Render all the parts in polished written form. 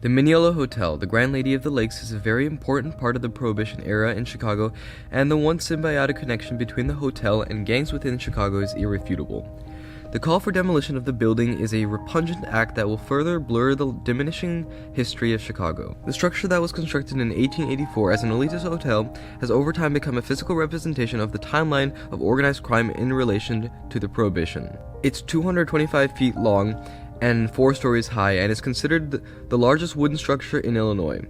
The Mineola Hotel, the Grand Lady of the Lakes, is a very important part of the Prohibition era in Chicago, and the once symbiotic connection between the hotel and gangs within Chicago is irrefutable. The call for demolition of the building is a repugnant act that will further blur the diminishing history of Chicago. The structure that was constructed in 1884 as an elitist hotel has over time become a physical representation of the timeline of organized crime in relation to the Prohibition. It's 225 feet long and 4 stories high, and is considered the largest wooden structure in Illinois.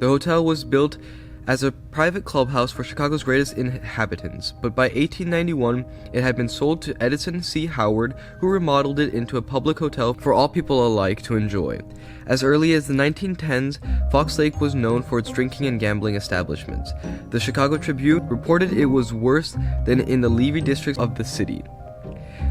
The hotel was built as a private clubhouse for Chicago's greatest inhabitants, but by 1891 it had been sold to Edison C. Howard, who remodeled it into a public hotel for all people alike to enjoy. As early as the 1910s, Fox Lake was known for its drinking and gambling establishments. The Chicago Tribune reported it was worse than in the Levy district of the city.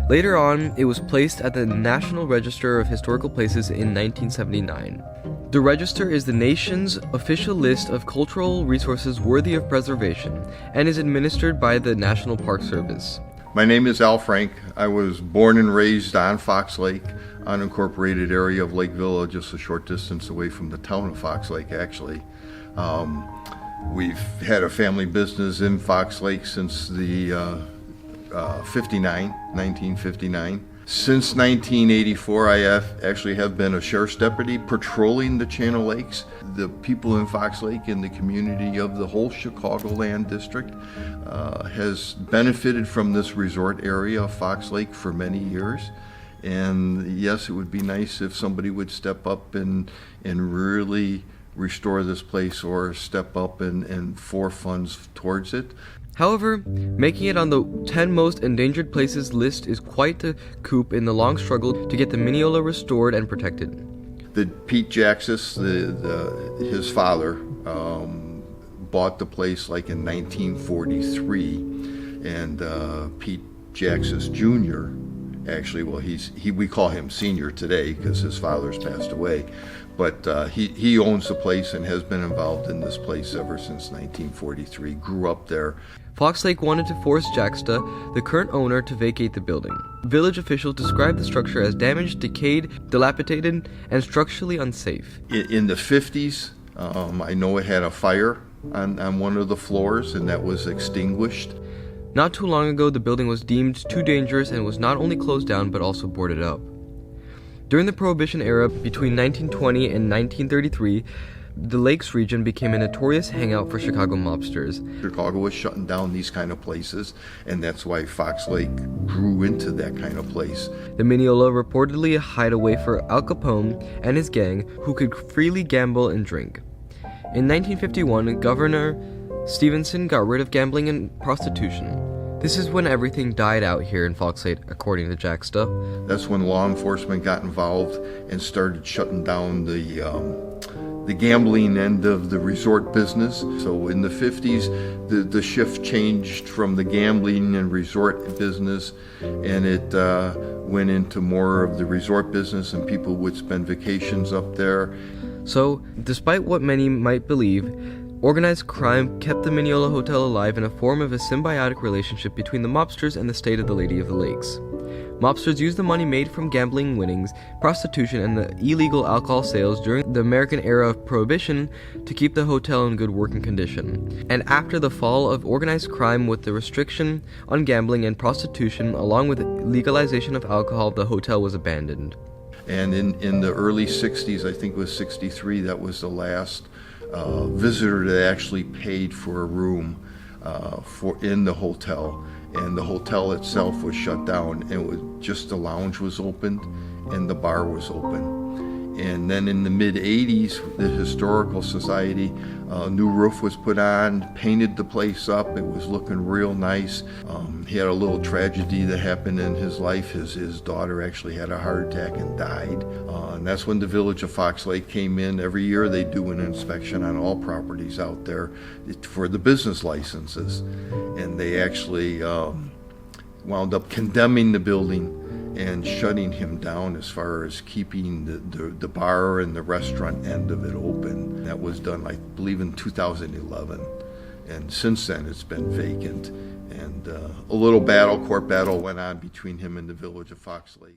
Later on, it was placed at the National Register of Historical Places in 1979. The register is the nation's official list of cultural resources worthy of preservation and is administered by the National Park Service. My name is Al Frank. I was born and raised on Fox Lake, unincorporated area of Lake Villa, just a short distance away from the town of Fox Lake, actually. We've had a family business in Fox Lake since the 1959. Since 1984, I actually have been a sheriff's deputy patrolling the Channel Lakes. The people in Fox Lake and the community of the whole Chicagoland district has benefited from this resort area of Fox Lake for many years. And yes, it would be nice if somebody would step up and really restore this place, or step up and for funds towards it. However, making it on the 10 most endangered places list is quite the coup in the long struggle to get the Mineola restored and protected. Pete Jaxis, his father, bought the place like in 1943, and Pete Jaxis Jr. actually, well, we call him Senior today because his father's passed away, but he owns the place and has been involved in this place ever since 1943. Grew up there. Fox Lake wanted to force Jaxta, the current owner, to vacate the building. Village officials described the structure as damaged, decayed, dilapidated, and structurally unsafe. In the 50s, I know it had a fire on one of the floors, and that was extinguished. Not too long ago, the building was deemed too dangerous and was not only closed down but also boarded up. During the Prohibition era, between 1920 and 1933, the Lakes region became a notorious hangout for Chicago mobsters. Chicago was shutting down these kind of places, and that's why Fox Lake grew into that kind of place. The Mineola reportedly a hideaway for Al Capone and his gang, who could freely gamble and drink. In 1951, Governor Stevenson got rid of gambling and prostitution. This is when everything died out here in Fox Lake, according to Jaxta. That's when law enforcement got involved and started shutting down the gambling end of the resort business. So in the 50s, the shift changed from the gambling and resort business, and it went into more of the resort business, and people would spend vacations up there. So, despite what many might believe, organized crime kept the Mineola Hotel alive in a form of a symbiotic relationship between the mobsters and the state of the Lady of the Lakes. Mobsters used the money made from gambling winnings, prostitution, and the illegal alcohol sales during the American era of Prohibition to keep the hotel in good working condition. And after the fall of organized crime with the restriction on gambling and prostitution, along with legalization of alcohol, the hotel was abandoned. And in the early 60s, I think it was 63, that was the last visitor that actually paid for a room in the hotel. And the hotel itself was shut down, and it was just the lounge was open and the bar was open. And then in the mid-80s, the Historical Society, new roof was put on, painted the place up. It was looking real nice. He had a little tragedy that happened in his life. His daughter actually had a heart attack and died. And that's when the Village of Fox Lake came in. Every year they do an inspection on all properties out there for the business licenses. And they actually wound up condemning the building and shutting him down as far as keeping the bar and the restaurant end of it open. That was done, I believe, in 2011. And since then, it's been vacant. And a little court battle went on between him and the Village of Fox Lake.